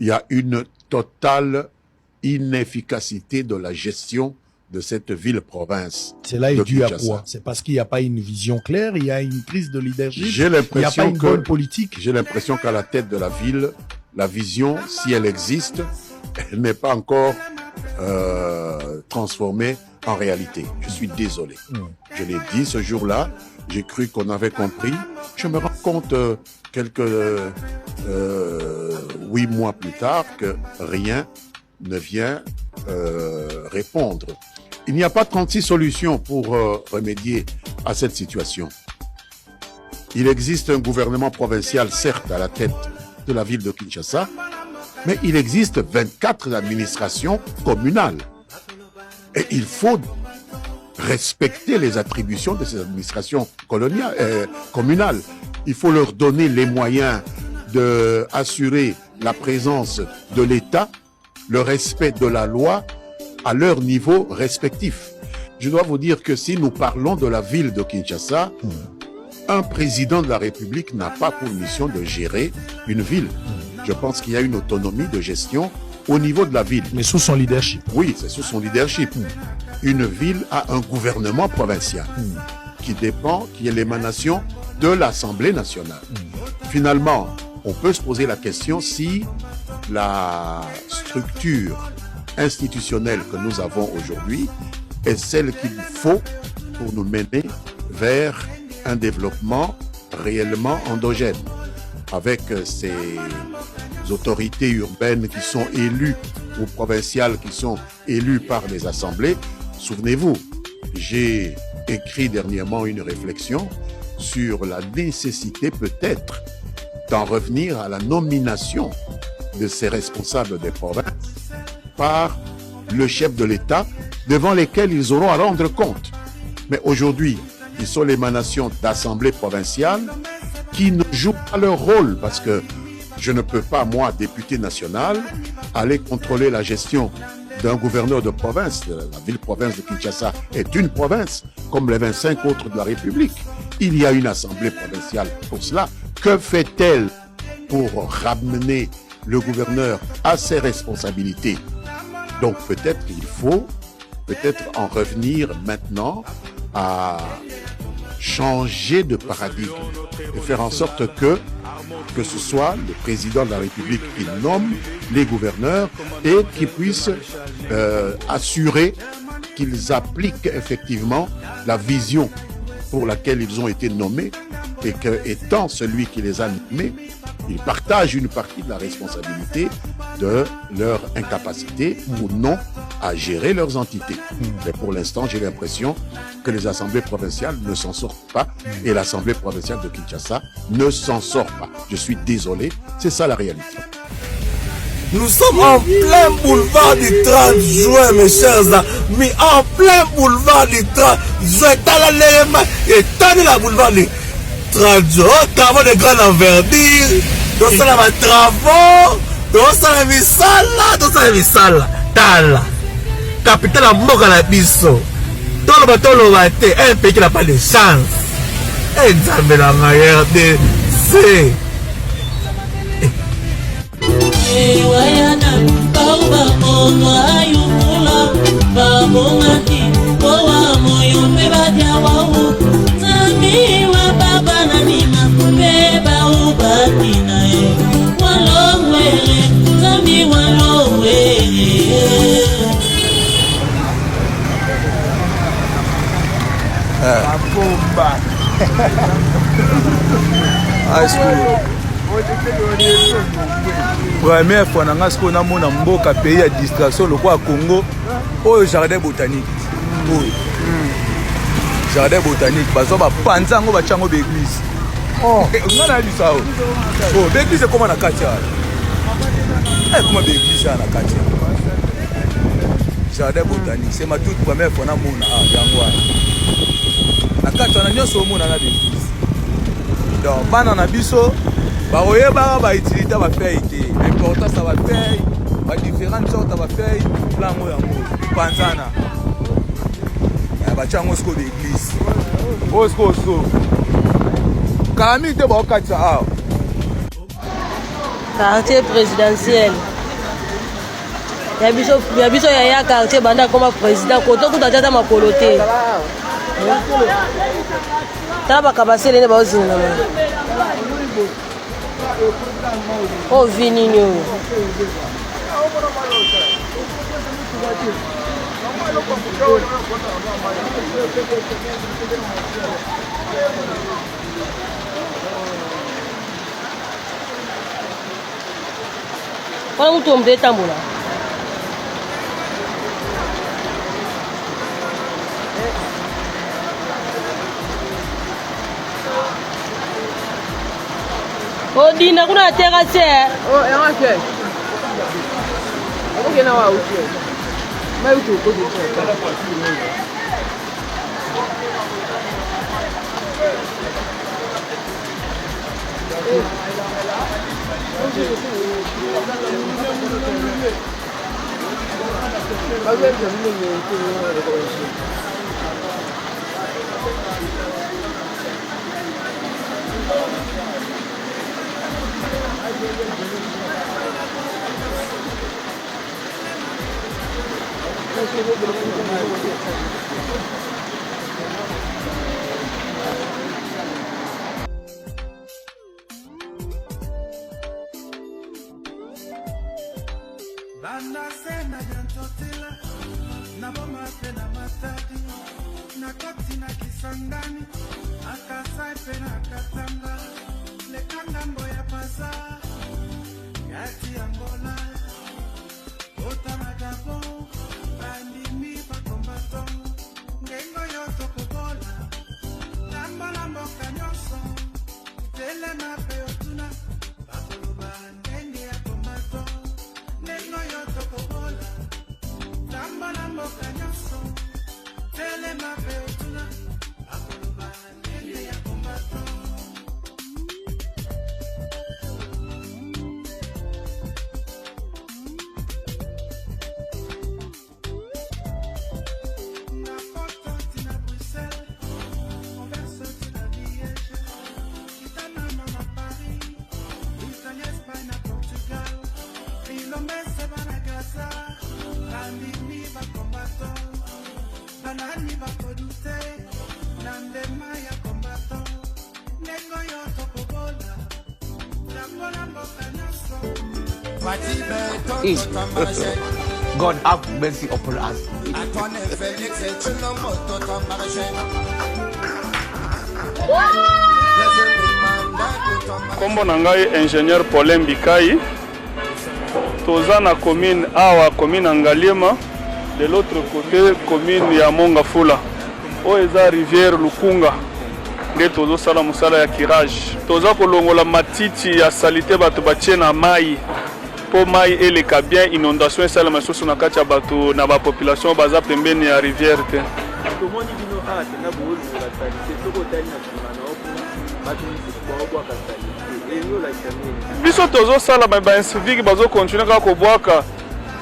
il y a une totale inefficacité de la gestion de cette ville-province. Cela est dû à quoi? C'est parce qu'il n'y a pas une vision claire, il y a une crise de leadership, il n'y a pas une bonne politique. J'ai l'impression qu'à la tête de la ville, la vision, si elle existe, elle n'est pas encore transformée en réalité. Je suis désolé. Je l'ai dit ce jour-là, j'ai cru qu'on avait compris. Je me rends compte quelques 8 mois plus tard que rien ne vient répondre. Il n'y a pas 36 solutions pour remédier à cette situation. Il existe un gouvernement provincial, certes, à la tête de la ville de Kinshasa, mais il existe 24 administrations communales. Et il faut respecter les attributions de ces administrations communales. Il faut leur donner les moyens d'assurer la présence de l'État, le respect de la loi à leur niveau respectif. Je dois vous dire que si nous parlons de la ville de Kinshasa, un président de la République n'a pas pour mission de gérer une ville. Je pense qu'il y a une autonomie de gestion au niveau de la ville. Mais sous son leadership. Oui, c'est sous son leadership. Une ville a un gouvernement provincial qui est l'émanation de l'Assemblée nationale. Finalement, on peut se poser la question si la structure institutionnelle que nous avons aujourd'hui est celle qu'il faut pour nous mener vers un développement réellement endogène, avec ces autorités urbaines qui sont élues ou provinciales qui sont élues par les assemblées. Souvenez-vous, j'ai écrit dernièrement une réflexion sur la nécessité peut-être d'en revenir à la nomination de ces responsables des provinces par le chef de l'État devant lesquels ils auront à rendre compte. Mais aujourd'hui, ils sont l'émanation d'assemblées provinciales qui ne jouent pas leur rôle parce que je ne peux pas, moi, député national, aller contrôler la gestion d'un gouverneur de province. La ville-province de Kinshasa est une province, comme les 25 autres de la République. Il y a une assemblée provinciale pour cela. Que fait-elle pour ramener le gouverneur à ses responsabilités? Donc peut-être qu'il faut en revenir maintenant à changer de paradigme et faire en sorte que ce soit le président de la République qui nomme les gouverneurs et qui puisse assurer qu'ils appliquent effectivement la vision pour laquelle ils ont été nommés et que, étant celui qui les a nommés, ils partagent une partie de la responsabilité de leur incapacité ou non à gérer leurs entités. Mais pour l'instant, j'ai l'impression que les assemblées provinciales ne s'en sortent pas et l'assemblée provinciale de Kinshasa ne s'en sort pas. Je suis désolé, c'est ça la réalité. Nous sommes en plein boulevard du 30 juin, mes chers amis. En plein boulevard du 30 juin. Et dans la boulevard du 30 juin. Travaux de grande envergure. Dans ça, les travaux. Dans ça, les salles. Dans ça, les salles. Tala. Capitale à Mogalabiso. Dans le bateau, un pays qui n'a pas de chance. Examen la manière de c'est. Première fois na ngasiko na mona mboka pays ya distraction le quoi Congo au jardin botanique. Oui. Jardin botanique bazo ba panza ngo ba chango be église. Oh, on a dit ça. Oh, l'église comment na katia. Comment be église na katia. Jardin botanique, c'est ma toute première fois na mona yango. Na katia na nyoso mona na l'église. Donc bana na biso ba oyeba ba utilité ba faire été l'important ça va faire ba différentes sortes va faire plan mo yango panzana ba chango sko l'église osko so quartier présidentiel ya biso ya quartier banda comme président koto kuta tata makolo te tala bakabasele ne baozinga o vinini oyo wana mutu omutu etambola odina kuna ateka se yanga ke okena wa uche mai uche ko de Banda sena jantotela na boma pena matadi na koti na kisangani akasai pena katanga lekanga mboya pasa yati angola otama dabo bandi mi pakombato ngengo yoto kubola lamba lambo kanyoso tele mape otuna bakoloba ngenge ya kombato ngengo yoto kubola lamba lambo kanyoso tele mape otuna bakoloba ngenge ya kombato. God have mercy upon us. Kombo na ngai ingénieur Paulin Bikai toza na commune awa commune Ngaliema de l'autre côté commune ya Mongafula o eza rivière Lukunga nde tozo sala musala ya kirage toza kolongola matiti ya salite bato batie na mai po mai eleka bien inondation esala masusu na kati ya bato na ba population baza pembeni ya rivière te tomoni bino a tena boulu la salite soko tani na kimana okuna bato misusu baobwaka salite eyo la chamine biso tozo sala ba inciviki bazo continuer kaka kobwaka.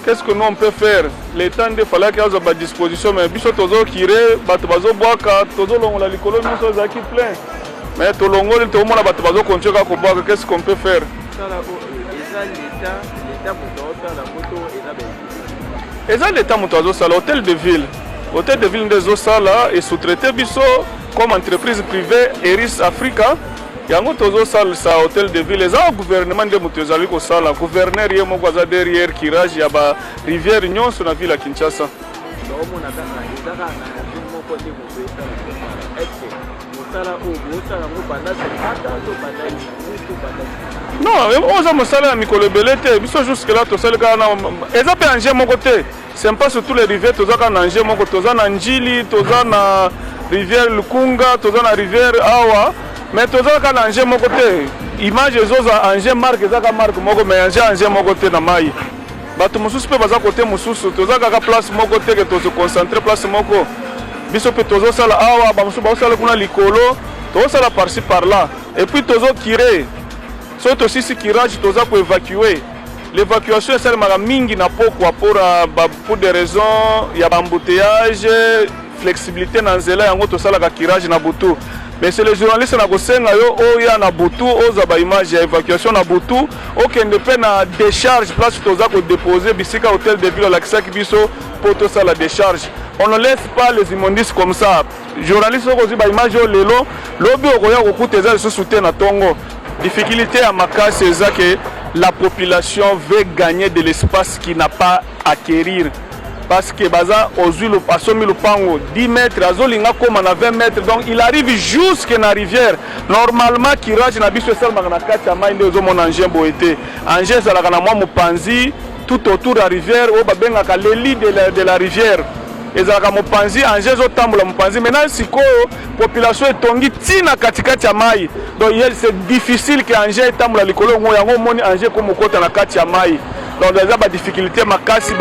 Qu'est-ce que nous on peut faire? L'État il fallait qu'il y ait à disposition, mais biso tozo kire bato bazo boaka tozo longola likolo biso zaki plein. Mais to longoli to mona bato bazo continuer kaka kobwaka. Qu'est-ce qu'on peut faire? L'État moto sala hôtel de ville. Hôtel de ville des sala et sous-traité biso comme entreprise privée Eris Africa. Yango tozo sala sa hôtel de ville les gouvernement de mutozali ko sala gouverneur yemo kwaza derrière kirage ya ba rivière nyonso na ville ya Kinshasa. Non, on a mosala mikolo belete biso jusque là to sala kana eza pe anje moko te. C'est pas sur tous les rivières toza kana anje moko toza na Njili toza na rivière Lukunga toza na rivière Awa. Mais toza kana anje moko te image ezoza anje marque ezaka marque moko mais anje moko te na mai bato mosusu pe baza kote mosusu toza kaka place moko te ke tozo concentrer place moko biso pe tozo sala awa ba mosusu ba sala kuna likolo tozo sala par-ci par-là et puis tozo kire so to sisi kirage toza ko évacuer l'évacuation c'est mara mingi na pokwa pour des raisons ya embouteillage flexibilité na nzela yango to sala ka kirage na butu. mais c'est les journalistes na kosenga yo oya na butu oza ba image ya évacuation na butu okende pe na décharge place toza ko déposer bisika hôtel de ville la kisaki biso pour tout ça la décharge. On ne laisse pas les immondices comme ça. Journalistes aussi ba image yo lelo lobi okoya kokuteza so soutien na tongo. Difficulté à Makassi c'est que la population veut gagner de l'espace qui n'a pas à acquérir. Parce que Baza Ozulu Pasomi Lupango 10 mètres, Azolinga comme à 20 mètres, donc il arrive jusqu'à la rivière. Normalement, Kiraj n'a pas seul Maganakati à Maïne de Zomon Angers Boété. Angers, c'est la Ganamwa Mopanzi, tout autour de la rivière, au Babengaka, l'élite de la rivière. Et ça, Mopanzi, Angers, au Tambo, la Mopanzi. Maintenant, si la population est tongée, Tina Katikati à Maï. Donc, c'est difficile que Angers et Tambo, la Likolo, Angers comme au côté de la Kati à Maï. Donc il y a des difficultés Makassi,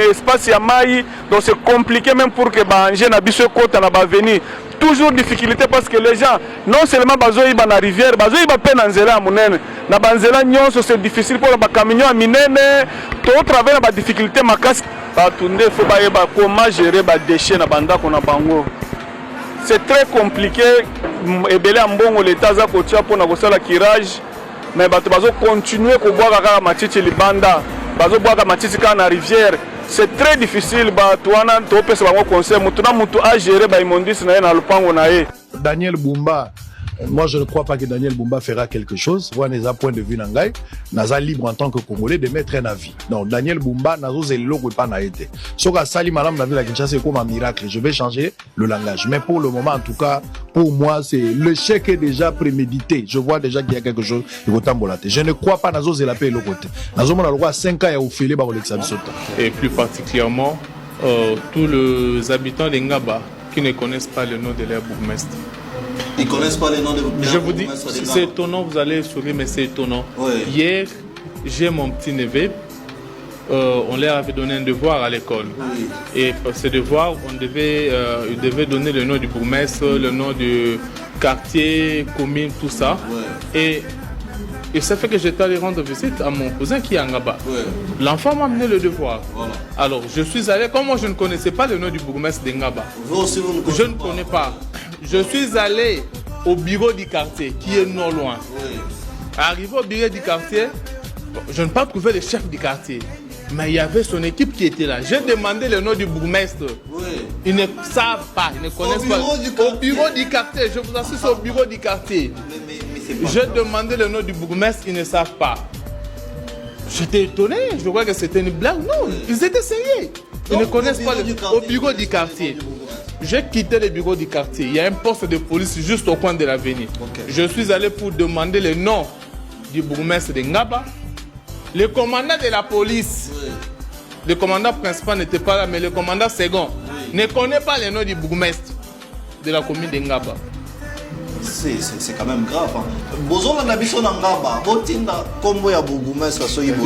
espace ya mai, donc c'est compliqué même pour que Angers na biso côté na ba venir. Toujours difficulté parce que les gens non seulement bazoyi ba na rivière, bazoyi ba pe na nzela munene. Na banzela nyonso c'est difficile pour ba camion à minene, to travers ba difficulté Makassi. Ba tunde faut ba yeba comment gérer ba déchets na banda kona bango. C'est très compliqué ebele mbongo l'état za kotia pour na kosala kirage. Mais bato bazo continuer ko boire kaka matiti libanda bazo boire matiti kana na rivière c'est très difficile bato wana to pesa bango conseil mutu na mutu a gérer ba immondice na ye na lupango na ye. Daniel Bumba, moi je ne crois pas que Daniel Bumba fera quelque chose. Voilà les points de vue n'angai. Naza libre en tant que Congolais de mettre un avis. Non, Daniel Bumba nazo zelo ko pas na été. Soka sali malam na ville à Kinshasa c'est comme un miracle. Je vais changer le langage. Mais pour le moment en tout cas, pour moi c'est le chèque est déjà prémédité. Je vois déjà qu'il y a quelque chose de Gotambolate. Je ne crois pas nazo zela paix le côté. Nazo mona le roi 5 ans ya ofélé ba Alexa Bisota. Et plus particulièrement tous les habitants d'Engaba qui ne connaissent pas le nom de leur bourgmestre. Ils connaissent pas les noms de Je vous dis, c'est étonnant, vous allez sourire, mais c'est étonnant. Oui. Hier, j'ai mon petit neveu, on leur avait donné un devoir à l'école. Oui. Et pour ce devoir, il devait donner le nom du bourgmestre, le nom du quartier, commune, tout ça. Oui. Et ça fait que j'étais allé rendre visite à mon cousin qui est en Ngaba. Oui. L'enfant m'a amené le devoir. Voilà. Alors, je suis allé, comme moi je ne connaissais pas le nom du bourgmestre de Ngaba. Vous aussi, vous ne connaissez pas. Je ne connais pas. Je suis allé au bureau du quartier, qui est non loin. Oui. Arrivé au bureau du quartier, je n'ai pas trouvé le chef du quartier. Mais il y avait son équipe qui était là. J'ai demandé le nom du bourgmestre. Oui. Ils ne savent pas, ils ne connaissent pas. Au bureau du quartier, je vous assure, c'est au bureau du quartier. J'ai demandé le nom du bourgmestre, ils ne savent pas. J'étais étonné, je crois que c'était une blague. Non, ils étaient sérieux. Ils ne connaissent pas au bureau du quartier. J'ai quitté le bureau du quartier. Il y a un poste de police juste au coin de l'avenue. Okay. Je suis allé pour demander le nom du bourgmestre de Ngaba. Le commandant de la police, le commandant principal n'était pas là, mais le commandant second ne connaît pas le nom du bourgmestre de la commune de Ngaba. C'est quand même grave.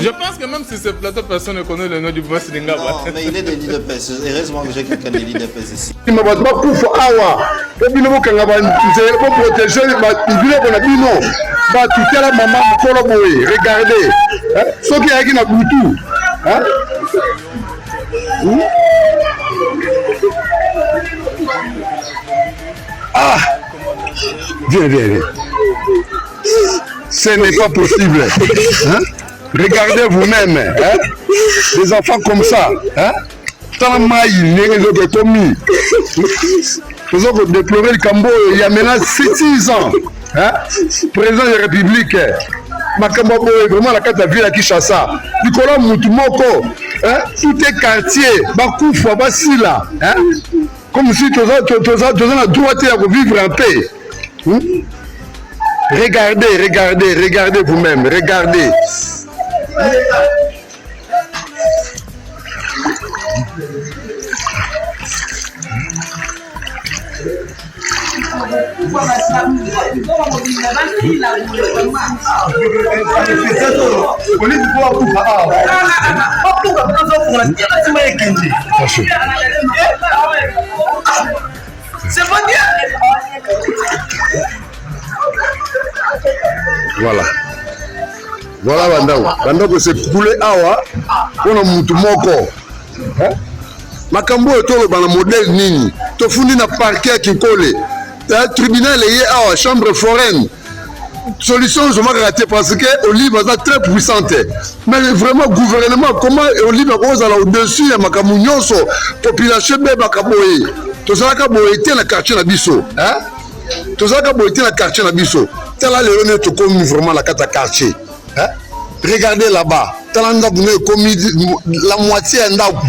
Je pense que même si c'est plateau, personne ne connaît le nom du bourgmestre de Ngaba. Non, mais il est de l'IDPS. Heureusement que j'ai quelqu'un de l'IDPS ici. Regardez. Ce qui est à Boutou. Ah! Viens. Ce n'est pas possible. Hein? Regardez vous-même. Hein? Des enfants comme ça. Hein? Nous avons déploré le Cambo il y a maintenant 6 ans. Hein? Président de la République. Makambo est vraiment la carte de la ville à Kinshasa. Nicolas Moutoumoko. Tout est quartier. Bakoufa, Basila. Comme si tu as la droite de vivre en paix. Regardez vous-même. Regardez. Voilà Bandako c'est coulé awa on a Moutoumoko. makambo to ba na modèle nini to fundi na parquet qui colle tribunal et chambre foraine solution je m'ai raté parce que Olive est très puissante mais vraiment gouvernement comment Olive va au-dessus ya makambo nyonso population be bakaboye to ça ka boyete na quartier na biso hein to ça ka boyete na quartier na biso tala le on est comme vraiment la carte quartier hein regardez là-bas tala ndaku ne comme la moitié ya ndaku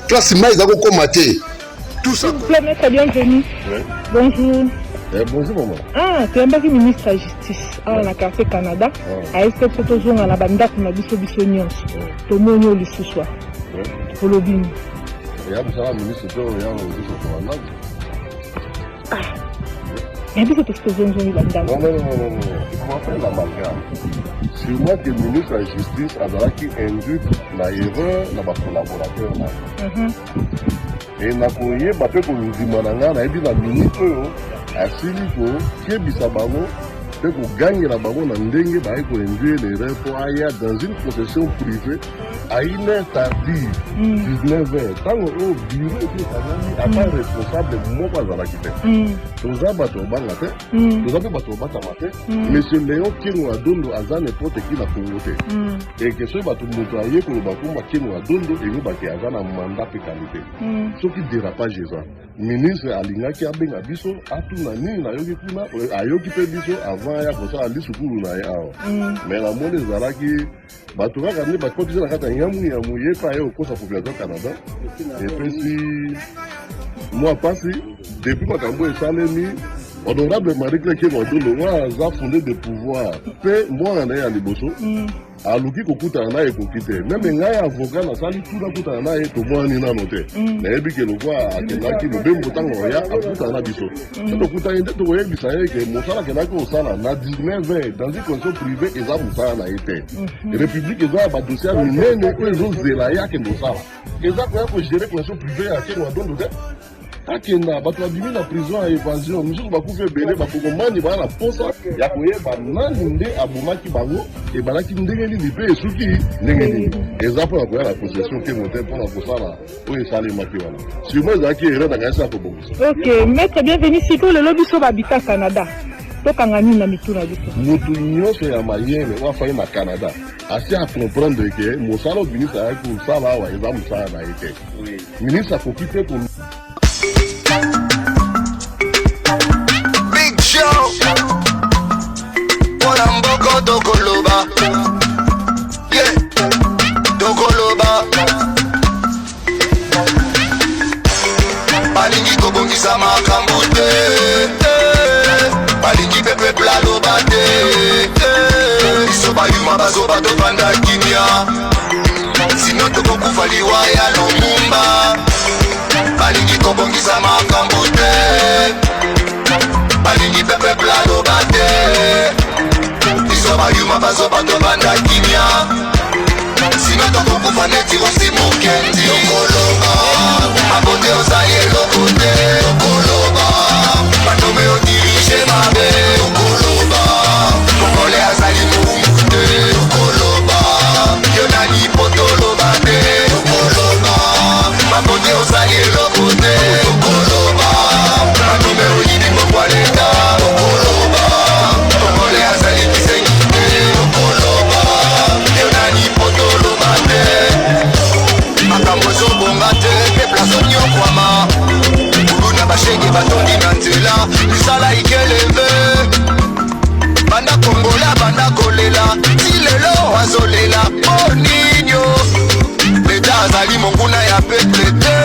classe mais ils ont combattu tout ça. Maître, bienvenue. Ouais. Bonjour. Bonjour maman. Ah, tu es un ministre de la Justice à la Café Canada. À est-ce que tu es à la bande pour la biso nyons. To monyo li suswa. Pour le bin. Et à ça ministre to ya au Canada. Ah. Mais biso to ce zone zone bande. Non. Comment faire la malgrame? C'est moi que le ministre de la Justice a qui induit la erreur dans ma collaborateur là. Et na koye ba pe ko ndimana na ebi na ministre asili ko kebisa bango pe ko gagner la bango na ndenge ba ko induire les repos aya dans une concession privée à une heure tardive 19h tant au bureau qui a pas responsable moi pas à la quitter toza bato banga te toza pe bato bata mate monsieur Léon Kengo Adondo azane n'importe qui na Congote et que ce bato moto aye ko ba ko Kengo Adondo et ba ke azana mandat pe qualité ce qui dérapage ça ministre alingaki abenga biso atuna nini na yoki kuna ayoki pe biso avant ya ko ça ali sukulu na ya mais la monde ezalaki bato kaka ne ba kotisa na kata nyamu ya muye pa yo ko sa population Canada et puis si moi passé depuis makambo esalemi honorable Marie-Claire Kengo Adondo moi a fondé des pouvoirs pe moi na ya liboso aluki kokutana na ye kokite meme ngai avocat na sali tout nakutana na ye tomwani nano te nayebi ke lokwa akendaki lobembo ntango oya akutana na biso tokutani nde tokoyebisa ye ke mosala akendaki kosala na 19h dans une condition privée eza mosala na ye te république eza ya badossier ya minene oyo ezozela ye akende osala eza koya kogere condition privée ya Kengo Adondo te akenda bato babimi na prison ya évasion misusu bakufi ebele bakongomani baa na posa ya koyeba nani nde abomaki bango ebalaki ndenge nini mpe esuki ndenge nini eza mpona koya na possession Kengo te mpona kosala oyo esalemaki wana simo ezalaki erreur nakayesi ya kobongisa. Ok, maître bienvenu sikoyo lelo biso babita Canada tokanga nini na mitu na biso motu nyonso ya mayele oyo afai na Canada asi acomprendre ke mosala oyo ministre ayaki kosala awa eza mosala na ye te ministre akoki te Big Show Wana mboko Dokoloba Yeah Dokoloba Balingi kobongisa makambo te Balingi pepe plaloba te Iso bayuma bazoba topanda kimia Sino tokokufa liwa ya Lumumba Balingi kobongisa makambo te Balingi pepe plaloba te Iso bayuma bazoba topanda kimia Sino tokokufa neti osimukendi Dokoloba Mabote ozaye lokote Dokoloba Matome odirige mabe Dokoloba Mokole azali mumute Dokoloba Yonani potoloba te Dokoloba Mabote ozaye lokote Dokoloba Matome odirige mokwaleta Dokoloba Mokole azali kisengite Dokoloba Yonani potoloba te Makambo zobonga te Peplazo nyokwama Kuluna bashenge batondi na nzela Misala ikeleve Banda kongola banda kolela Silelo azolela Moninyo Leta azali monguna ya peplete